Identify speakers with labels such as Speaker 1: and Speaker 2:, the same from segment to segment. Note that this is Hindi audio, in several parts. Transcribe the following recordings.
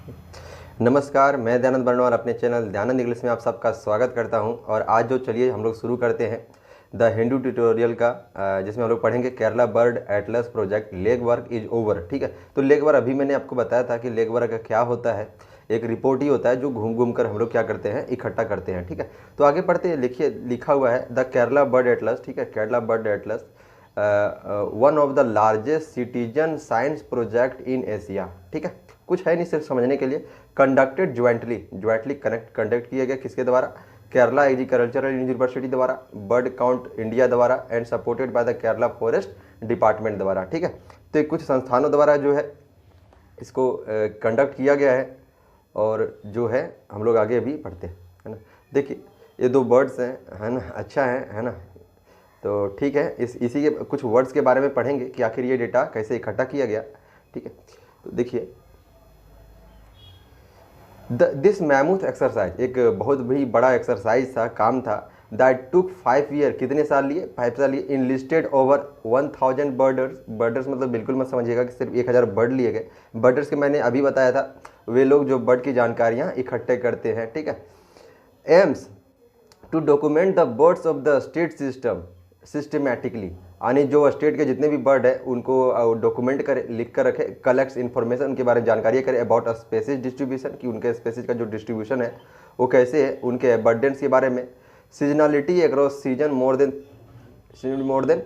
Speaker 1: नमस्कार, मैं दयानंद बर्नवाल अपने चैनल दयानंद इंग्लिश में आप सबका स्वागत करता हूं। और आज जो चलिए हम लोग शुरू करते हैं द हिंदू ट्यूटोरियल का, जिसमें हम लोग पढ़ेंगे Kerala bird Atlas project leg work is over. ठीक है, तो लेग वर्क अभी मैंने आपको बताया था कि लेग वर्क क्या होता है। एक रिपोर्ट ही होता है जो घूम घूम कर हम लोग क्या करते हैं, इकट्ठा करते हैं। ठीक है, तो आगे पढ़ते हैं। लिखिए, लिखा हुआ है द केरला बर्ड एटलस। ठीक है, Kerala bird Atlas one of the largest citizen science project in Asia. ठीक है, कुछ है नहीं, सिर्फ समझने के लिए। कंडक्टेड ज्वाइंटली कंडक्ट किया गया किसके द्वारा? केरला एग्रीकल्चरल यूनिवर्सिटी द्वारा, बर्ड काउंट इंडिया द्वारा and supported by the Kerala forest department द्वारा। ठीक है, तो कुछ संस्थानों द्वारा जो है इसको कंडक्ट किया गया है। और जो है हम लोग आगे अभी पढ़ते हैं, है ना। देखिए, ये दो बर्ड्स हैं, है ना, अच्छा है ना। तो ठीक है, इसी के कुछ वर्ड्स के बारे में पढ़ेंगे कि आखिर ये डेटा कैसे इकट्ठा किया गया। ठीक है, तो देखिए, दिस मैमूथ एक्सरसाइज एक बहुत भी बड़ा एक्सरसाइज था, काम था। दैट टुक 5 ईयर, कितने साल लिए? 5 साल लिए। इनलिस्टेड ओवर 1000 बर्डर्स मतलब बिल्कुल मत समझिएगा कि सिर्फ 1000 बर्ड लिए गए। बर्डर्स के मैंने अभी बताया था, वे लोग जो बर्ड की जानकारियाँ इकट्ठे करते हैं। ठीक है, aims to document the birds of the state systematically, यानी जो स्टेट के जितने भी बर्ड है उनको डॉक्यूमेंट करे, लिख कर रखे। कलेक्ट्स इन्फॉर्मेशन, उनके बारे में जानकारी करे। अबाउट स्पेसीज डिस्ट्रीब्यूशन, कि उनके स्पेसीज का जो डिस्ट्रीब्यूशन है वो कैसे है। उनके अबंडेंस के बारे में। Seasonality across season more than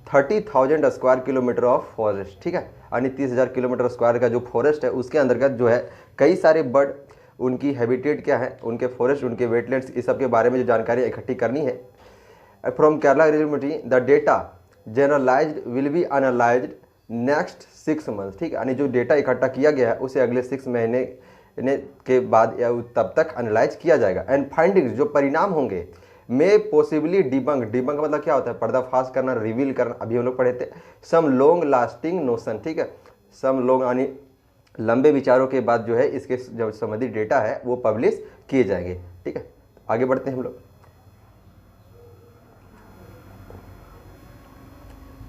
Speaker 1: 30,000 square kilometre of forest. ठीक है, यानी 30,000 किलोमीटर स्क्वायर का जो फॉरेस्ट है उसके अंतर्गत जो है कई सारे बर्ड, उनकी हैबिटेट क्या है, उनके फॉरेस्ट, उनके वेटलैंड्स, इस सब के बारे में जो जानकारी इकट्ठी करनी है। From Kerala university the data generalised will be analysed next 6 months. ठीक है, यानी जो डेटा इकट्ठा किया गया है उसे अगले 6 महीने के बाद या तब तक एनालाइज किया जाएगा। एंड फाइंडिंग्स, जो परिणाम होंगे, मे पॉसिबली डिबंक मतलब क्या होता है? पर्दाफाश करना, रिवील करना। अभी हम लोग पढ़े थे सम लॉन्ग लास्टिंग नोशन। ठीक है, सम लॉन्ग यानी लंबे विचारों के बाद जो है इसके जो संबंधित डेटा है वो पब्लिश किए जाएंगे। ठीक है, आगे बढ़ते हैं हम लोग।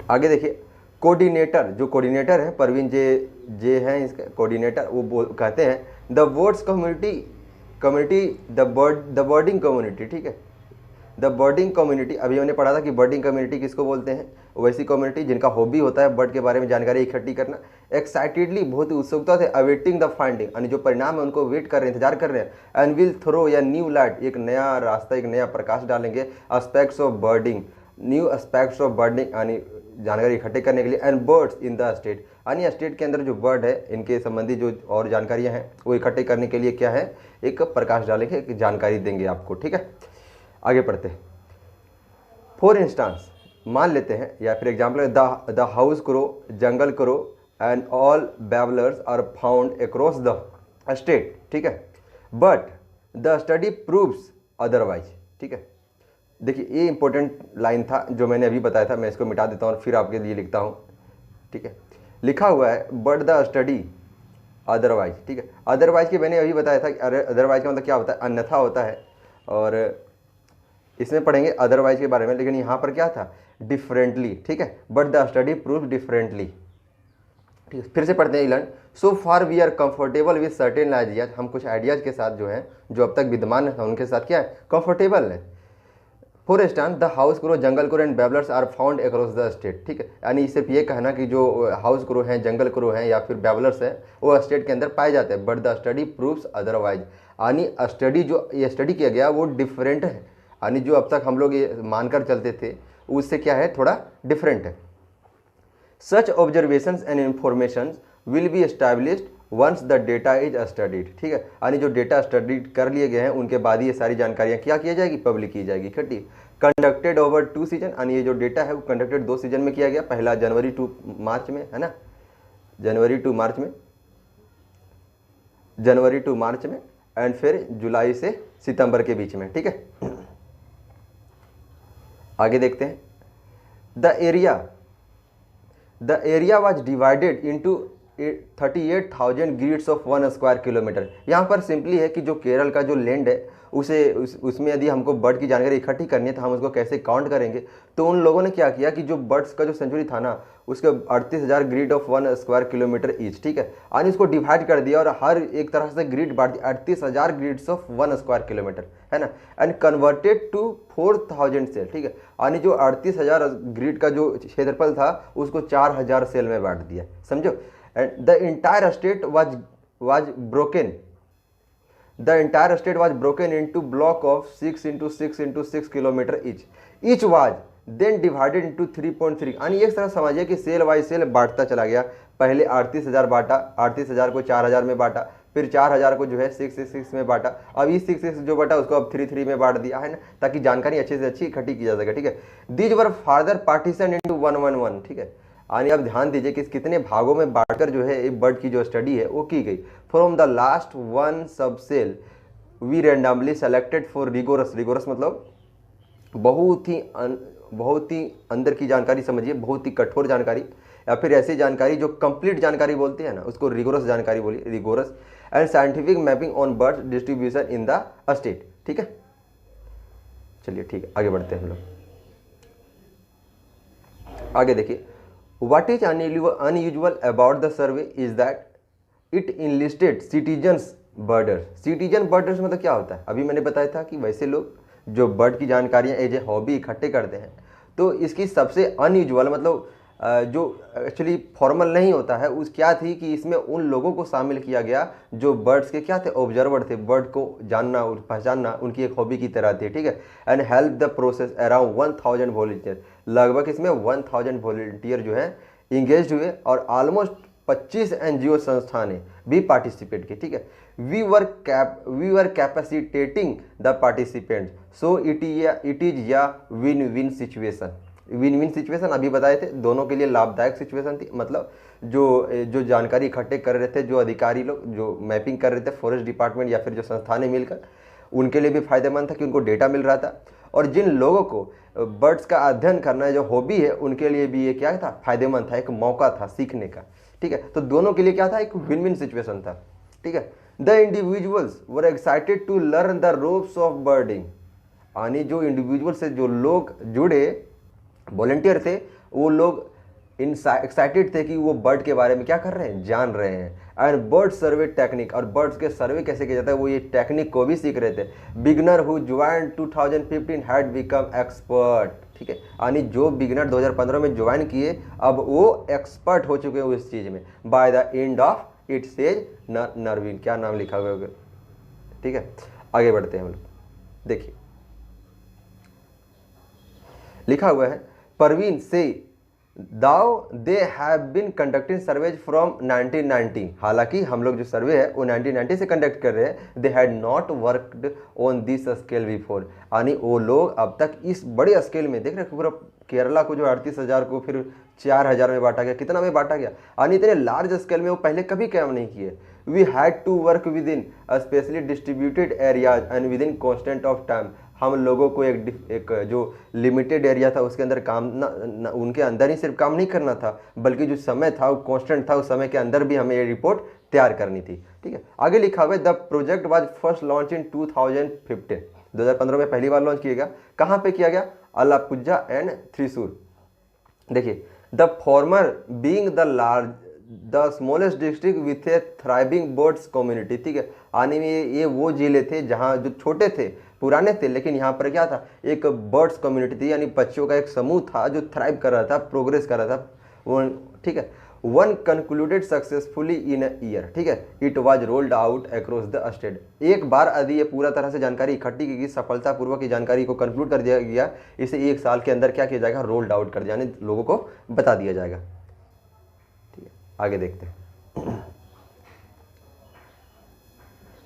Speaker 1: आगे देखिए, कोऑर्डिनेटर, जो कोऑर्डिनेटर है परवीन जे हैं इसके कोऑर्डिनेटर, वो कहते हैं the words community the birding community. ठीक है, द बर्डिंग कम्युनिटी, अभी हमने पढ़ा था कि बर्डिंग कम्युनिटी किसको बोलते हैं? वैसी कम्युनिटी जिनका हॉबी होता है बर्ड के बारे में जानकारी इकट्ठी करना। एक्साइटेडली, बहुत ही उत्सुकता से, अवेटिंग द फाइंडिंग, यानी जो परिणाम है उनको वेट कर रहे हैं, इंतजार कर रहे हैं। And will throw a new light, एक नया रास्ता, एक नया प्रकाश डालेंगे। Aspects of birding, new aspects of birding, यानी जानकारी इकट्ठे करने के लिए। And birds in the state, यानी स्टेट के अंदर जो बर्ड है इनके संबंधी जो और जानकारियाँ हैं वो इकट्ठे करने के लिए क्या है, एक प्रकाश डालेंगे, एक जानकारी देंगे आपको। ठीक है, आगे पढ़ते हैं। फॉर इंस्टांस, मान लेते हैं या फिर example, the house crow, jungle crow and all babblers are found across the state. ठीक है, but the study proves otherwise. ठीक है, देखिए, ये इंपॉर्टेंट लाइन था जो मैंने अभी बताया था, मैं इसको मिटा देता हूँ और फिर आपके लिए लिखता हूँ। ठीक है, लिखा हुआ है बट द स्टडी अदरवाइज। ठीक है, अदरवाइज की मैंने अभी बताया था कि अदरवाइज का मतलब क्या होता है? अन्यथा होता है। और इसमें पढ़ेंगे अदरवाइज के बारे में, लेकिन यहाँ पर क्या था? डिफरेंटली। ठीक है, but the study prove differently. ठीक है, फिर से पढ़ते हैं। Learn so far we are comfortable with certain ideas, हम कुछ आइडियाज के साथ जो है, जो अब तक विद्यमान है उनके साथ क्या है, कंफर्टेबल है। For instance, the house crow, jungle crow and babblers are found across the state. ठीक है, यानी सिर्फ ये कहना कि जो हाउस क्रो हैं, जंगल क्रो हैं या फिर बैबलर्स हैं वो स्टेट के अंदर पाए जाते हैं। But the study proves otherwise, यानी स्टडी जो ये स्टडी किया गया वो डिफरेंट है, यानी जो अब तक हम लोग ये मानकर चलते थे उससे क्या है, थोड़ा डिफरेंट है। Such observations and information will be established once the data is studied. ठीक है, यानी जो डेटा स्टडीड कर लिए गए हैं उनके बाद ये सारी जानकारियाँ क्या की जाएगी, पब्लिक की जाएगी, इकट्ठी। कंडक्टेड ओवर 2 सीजन, यानी ये जो डेटा है वो कंडक्टेड 2 सीजन में किया गया। पहला जनवरी टू मार्च में, है ना, जनवरी टू मार्च में एंड फिर जुलाई से सितंबर के बीच में। ठीक है, आगे देखते हैं। The area was divided into 38,000 grids of 1 square kilometre. यहाँ पर सिंपली है कि जो केरल का जो लैंड है उसमें यदि हमको बर्ड की जानकारी इकट्ठी करनी है तो हम उसको कैसे काउंट करेंगे। तो उन लोगों ने क्या किया कि जो बर्ड्स का जो सेंचुरी था ना उसके 38,000 grid of 1 square kilometre each, ठीक है, यानी इसको डिवाइड कर दिया और हर एक तरह से ग्रिड बांट दिया 38,000 ग्रिड्स ऑफ 1 स्क्वायर किलोमीटर, है ना, एंड कन्वर्टेड टू 4,000 सेल, ठीक है, यानी जो 38,000 ग्रिड का जो क्षेत्रफल था उसको 4,000 सेल में बांट दिया, समझो। And the entire state was broken The entire state was broken into block of 6 into 6 into 6 kilometre each. Each was then divided into 3.3. यानी एक तरह समझिए कि सेल बाई सेल बांटता चला गया। पहले 38,000 बांटा, 38,000 को 4,000 में बांटा, फिर 4,000 को जो है 6 में बांटा, अब इस 6 जो बांटा उसको अब 3 में बांट दिया, है ना, ताकि जानकारी अच्छे से अच्छी इकट्ठी की जा सके, ठीक है। These were farther partition into 111, ठीक है। यानी अब ध्यान दीजिए कि कितने भागों में बांटकर जो है एक बर्ड की जो स्टडी है वो की गई। From the last one sub cell we randomly selected for rigorous, rigorous मतलब बहुत ही अंदर की जानकारी, समझिए बहुत ही कठोर जानकारी, या फिर ऐसी जानकारी जो कंप्लीट जानकारी बोलते हैं ना उसको रिगोरस जानकारी बोलिए, rigorous and scientific mapping on bird distribution in the state, ठीक है। चलिए ठीक है, आगे बढ़ते हैं हम लोग। आगे देखिए, What is unusual about the survey is that it enlisted citizens birders. Citizen birders मतलब क्या होता है? अभी मैंने बताया था कि वैसे लोग जो बर्ड की जानकारियाँ एज ए हॉबी इकट्ठे करते हैं, तो इसकी सबसे अनयूजुअल मतलब जो एक्चुअली फॉर्मल नहीं होता है उस क्या थी कि इसमें उन लोगों को शामिल किया गया जो बर्ड्स के क्या थे, ऑब्जर्वर थे, बर्ड को जानना और पहचानना उनकी एक हॉबी की तरह थी, ठीक है। And help the process around 1,000 volunteer, लगभग इसमें 1,000 वॉलंटियर जो है इंगेज हुए और ऑलमोस्ट 25 एनजीओ संस्थानें भी पार्टिसिपेट की, ठीक है। We were capacitating the participants, so it is a win win situation. Win win situation अभी बताए थे, दोनों के लिए लाभदायक सिचुएशन थी, मतलब जो जानकारी इकट्ठे कर रहे थे, जो अधिकारी लोग जो मैपिंग कर रहे थे, फॉरेस्ट डिपार्टमेंट या फिर जो संस्थानें मिलकर, उनके लिए भी फायदेमंद था कि उनको डेटा मिल रहा था, और जिन लोगों को बर्ड्स का अध्ययन करना जो हॉबी है उनके लिए भी ये क्या था, फायदेमंद था, एक मौका था सीखने का, ठीक है। तो दोनों के लिए क्या था, एक विन विन सिचुएशन था, ठीक है। The individuals were excited to learn the ropes of birding, यानी जो इंडिविजुअल से जो लोग जुड़े वॉलंटियर थे वो लोग एक्साइटेड थे कि वो बर्ड के बारे में क्या कर रहे हैं, जान रहे हैं। एंड बर्ड सर्वे टेक्निक, और बर्ड्स के सर्वे कैसे किया जाता है वो ये टेक्निक को भी सीख रहे थे। Beginner who join 2015 had become expert, ठीक है, यानी जो बिगनर 2015 में ज्वाइन किए अब वो एक्सपर्ट हो चुके हैं उस चीज़ में। By the end of it says Narveen, क्या नाम लिखा हुआ है, ठीक है। आगे बढ़ते हैं हम लोग, देखिए लिखा हुआ है, परवीन से though they have been conducting surveys from 1990, हालांकि हम लोग जो सर्वे है वो 1990 से कंडक्ट कर रहे हैं। They had not worked on this scale before, यानी वो लोग अब तक इस बड़े स्केल में, देख रहे पूरा केरला को जो 38,000 को फिर 4,000 में बांटा गया, कितना में बांटा गया, यानी इतने लार्ज स्केल में वो पहले कभी काम नहीं किए। We had to work within spatially distributed areas and within constant of time, हम लोगों को एक जो लिमिटेड एरिया था उसके अंदर काम न उनके अंदर ही सिर्फ काम नहीं करना था, बल्कि जो समय था वो कॉन्स्टेंट था, उस समय के अंदर भी हमें ये रिपोर्ट तैयार करनी थी, ठीक है। आगे लिखा हुआ है, the project was first launch in 2015, 2015 में पहली बार लॉन्च किया गया। कहाँ पे किया गया, अलापुझा एंड थ्रिसूर। देखिए, the former being the smallest district with A thriving birds community, ठीक है, आने में ये वो जिले थे जहाँ जो छोटे थे, पुराने थे, लेकिन यहाँ पर क्या था, एक बर्ड्स कम्युनिटी थी, यानी पक्षियों का एक समूह था जो थ्राइव कर रहा था, प्रोग्रेस कर रहा था वो, ठीक है। One concluded successfully in a year, ठीक है, it was rolled out across the state. एक बार यदि ये पूरा तरह से जानकारी इकट्ठी की गई, सफलतापूर्वक की जानकारी को कंक्लूड कर दिया गया, इसे 1 साल के अंदर क्या किया जाएगा, रोल्ड आउट कर दिया, यानी लोगों को बता दिया जाएगा, ठीक है। आगे देखते हैं,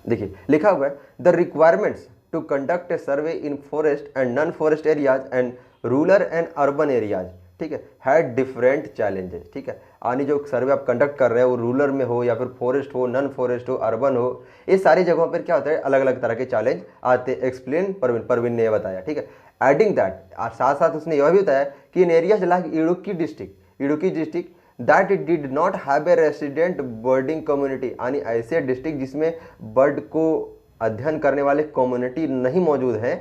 Speaker 1: देखिए लिखा हुआ है, the requirements to conduct a survey in forest and non forest areas and rural and urban areas, ठीक है, हैड डिफरेंट चैलेंजेस, ठीक है, यानी जो सर्वे आप कंडक्ट कर रहे हो वो रूरल में हो या फिर फॉरेस्ट हो, नॉन फॉरेस्ट हो, अर्बन हो, ये सारी जगहों पर क्या होता है, अलग अलग तरह के चैलेंज आते। एक्सप्लेन परवीन ने बताया, ठीक है। एडिंग दैट, साथ साथ उसने यह भी बताया कि in areas like Idukki district that it did not have a resident birding community, यानी ऐसे डिस्ट्रिक्ट जिसमें बर्ड को अध्ययन करने वाले कम्युनिटी नहीं मौजूद है,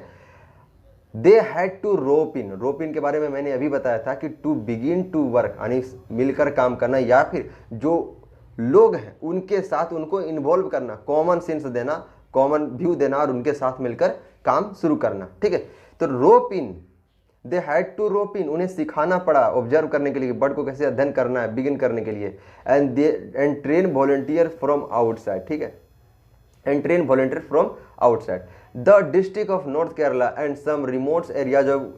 Speaker 1: दे हैड टू रोप इन के बारे में मैंने अभी बताया था कि टू बिगिन टू वर्क, यानी मिलकर काम करना या फिर जो लोग हैं उनके साथ उनको इन्वॉल्व करना, कॉमन सेंस देना, कॉमन व्यू देना और उनके साथ मिलकर काम शुरू करना। ठीक है, तो रोप इन, दे हैड टू रोप इन, उन्हें सिखाना पड़ा ऑब्जर्व करने के लिए बर्ड को कैसे अध्ययन करना है, बिगिन करने के लिए। And train volunteer from outside, ठीक है, and train volunteer from outside the district of north Kerala and some remote areas of,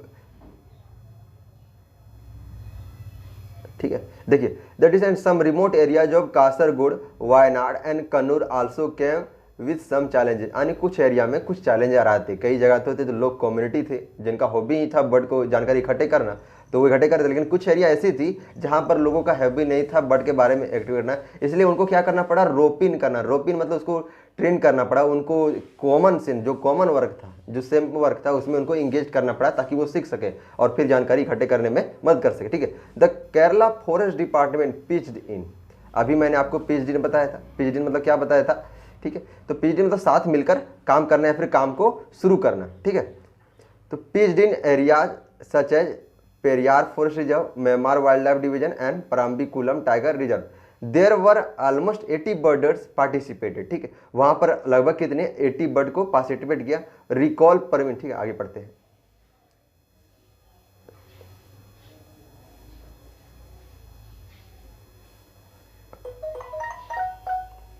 Speaker 1: ठीक है, देखिए that is and some remote areas of Kasaragod, Wayanad and Kannur also came with some challenges, यानी कुछ एरिया में कुछ चैलेंज आ रहे थे। कई जगह तो थे तो लोग कम्युनिटी थे जिनका हॉबी ही था बर्ड को जानकारी इकट्ठे करना, तो वो इकट्ठे करते, लेकिन कुछ एरिया ऐसी थी जहां पर लोगों का हॉबी नहीं था बर्ड के बारे में एक्टिव करना, इसलिए उनको क्या करना पड़ा, रोपिन करना। रोपिन मतलब उसको ट्रेन करना पड़ा, उनको कॉमन सेंस, जो कॉमन वर्क था, जो सेम वर्क था, उसमें उनको इंगेज करना पड़ा ताकि वो सीख सके और फिर जानकारी इकट्ठे करने में मदद कर सके। ठीक है, the Kerala forest department pitched इन, अभी मैंने आपको पिच्ड इन बताया था, पिच्ड इन मतलब क्या बताया था, ठीक है, तो पिच्ड इन मतलब साथ मिलकर काम करना या फिर काम को शुरू करना। ठीक है, तो pitched in areas such as Periyar forest reserve, Myanmar wildlife division and Parambikulam tiger reserve, there were almost 80 birders participated. ठीक है, वहां पर लगभग कितने 80 बर्ड को पार्टिसिपेट किया। रिकॉल परमिट, ठीक है, आगे पढ़ते हैं।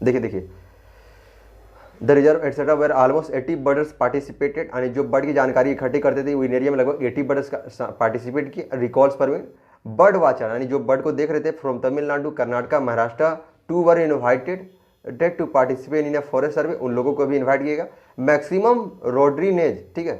Speaker 1: देखिए the reserve etcetera were almost 80 birders participated, यानी जो बर्ड की जानकारी इकट्ठी करते थे वो इन एरिया में लगभग 80 बर्ड्स का पार्टिसिपेट किए। रिकॉल्स परमिट, बर्ड वाचर, यानी जो बर्ड को देख रहे थे from Tamil Nadu, Karnataka, Maharashtra, two were invited to participate in a forest survey, उन लोगों को भी इन्वाइट किएगा। मैक्सिमम रोड्रीनेज, ठीक है,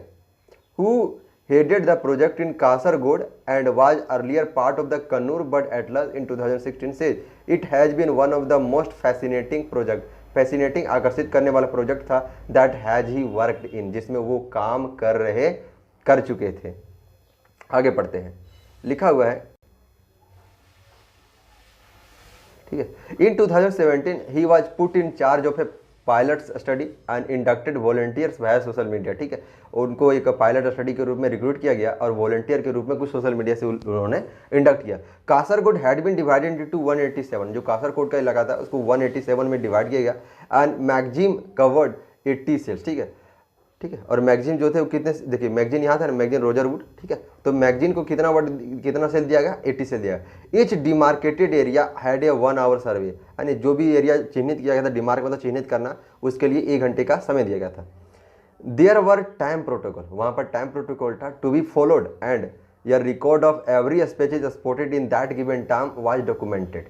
Speaker 1: who headed the project in Kasaragod and was earlier part of the Kannur Bird Atlas in 2016 says it has been one of the most fascinating project, fascinating आकर्षित करने वाला प्रोजेक्ट था that has he worked in, जिसमें वो काम कर चुके थे। आगे पढ़ते हैं, लिखा हुआ है, ठीक है, in 2017 he was put in charge of a pilot study and inducted volunteers via social media. ठीक है, उनको एक पायलट स्टडी के रूप में रिक्रूट किया गया और वॉलंटियर के रूप में कुछ सोशल मीडिया से उन्होंने इंडक्ट किया। Kasaragod had been divided into 187, जो कासरगोड का इलाका था उसको 187 में डिवाइड किया गया। एंड मैगजीम कवर्ड 80 सेल्स, ठीक है, ठीक है, और मैगजीन जो थे वो कितने, देखिए मैगजीन यहाँ था ना, मैगजीन रोजरवुड, ठीक है, तो मैगजीन को कितना सेल दिया गया, 80 सेल दिया गया। Each demarcated area had a 1 hour survey, यानी जो भी एरिया चिन्हित किया गया था, डिमार्क मतलब चिन्हित करना, उसके लिए 1 घंटे का समय दिया गया था। देयर वर टाइम प्रोटोकॉल, वहाँ पर टाइम प्रोटोकॉल था to be followed and your record of every species spotted in that given time was documented,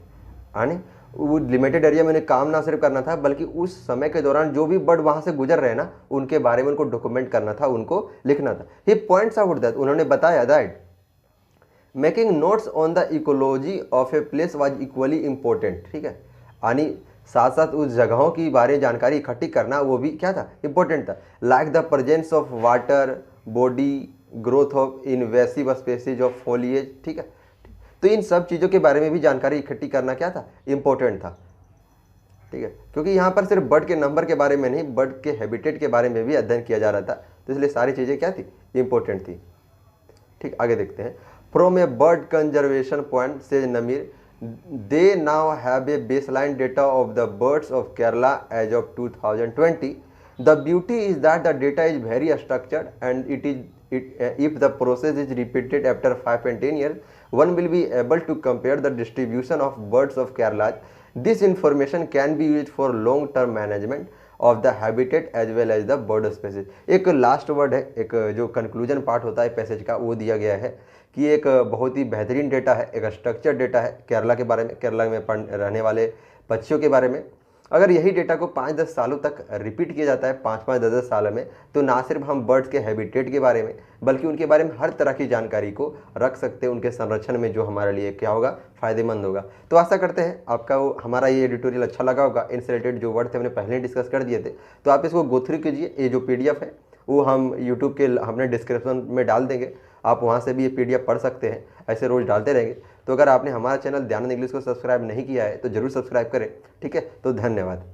Speaker 1: यानी वो लिमिटेड एरिया में उन्हें काम ना सिर्फ करना था बल्कि उस समय के दौरान जो भी बर्ड वहां से गुजर रहे ना उनके बारे में उनको डॉक्यूमेंट करना था, उनको लिखना था। ही पॉइंट्स आउट दैट, उन्होंने बताया that making notes on the ecology of a place was equally important, ठीक है, यानी साथ साथ उस जगहों की बारे जानकारी इकट्ठी करना वो भी क्या था, इंपॉर्टेंट था। Like the presence of water body, growth of invasive species of foliage, ठीक है, तो इन सब चीज़ों के बारे में भी जानकारी इकट्ठी करना क्या था, इंपॉर्टेंट था। ठीक है, क्योंकि यहाँ पर सिर्फ बर्ड के नंबर के बारे में नहीं, बर्ड के हैबिटेट के बारे में भी अध्ययन किया जा रहा था, तो इसलिए सारी चीज़ें क्या थी, इंपॉर्टेंट थी। ठीक, आगे देखते हैं। From a bird conservation point says Nameer, they now have a baseline data of the birds of Kerala as of 2020। The beauty is that the data is very structured and if the process is repeated after 5 and 10 years, one will be able to compare the distribution of birds of Kerala. This information can be used for long term management of the habitat as well as the bird species. एक लास्ट वर्ड है, एक जो कंक्लूजन पार्ट होता है पैसेज का, वो दिया गया है कि एक बहुत ही बेहतरीन डेटा है, एक स्ट्रक्चर डेटा है केरला के बारे में, केरला में रहने वाले पक्षियों के बारे में। अगर यही डेटा को 5-10 सालों तक रिपीट किया जाता है, 5-5, 10-10 साल में, तो ना सिर्फ हम बर्ड्स के हैबिटेट के बारे में बल्कि उनके बारे में हर तरह की जानकारी को रख सकते हैं, उनके संरक्षण में, जो हमारे लिए क्या होगा, फायदेमंद होगा। तो आशा करते हैं आपका हमारा ये एडिटोरियल अच्छा लगा होगा। इनसे रिलेटेड जो वर्ड थे हमने पहले डिस्कस कर दिए थे, तो आप इसको गो थ्रू कीजिए। ये जो PDF है वो हम यूट्यूब के हमने डिस्क्रिप्शन में डाल देंगे, आप वहाँ से भी ये PDF पढ़ सकते हैं, ऐसे रोज़ डालते रहेंगे। तो अगर आपने हमारा चैनल दयानंद इंग्लिश को सब्सक्राइब नहीं किया है तो जरूर सब्सक्राइब करें, ठीक है। तो धन्यवाद।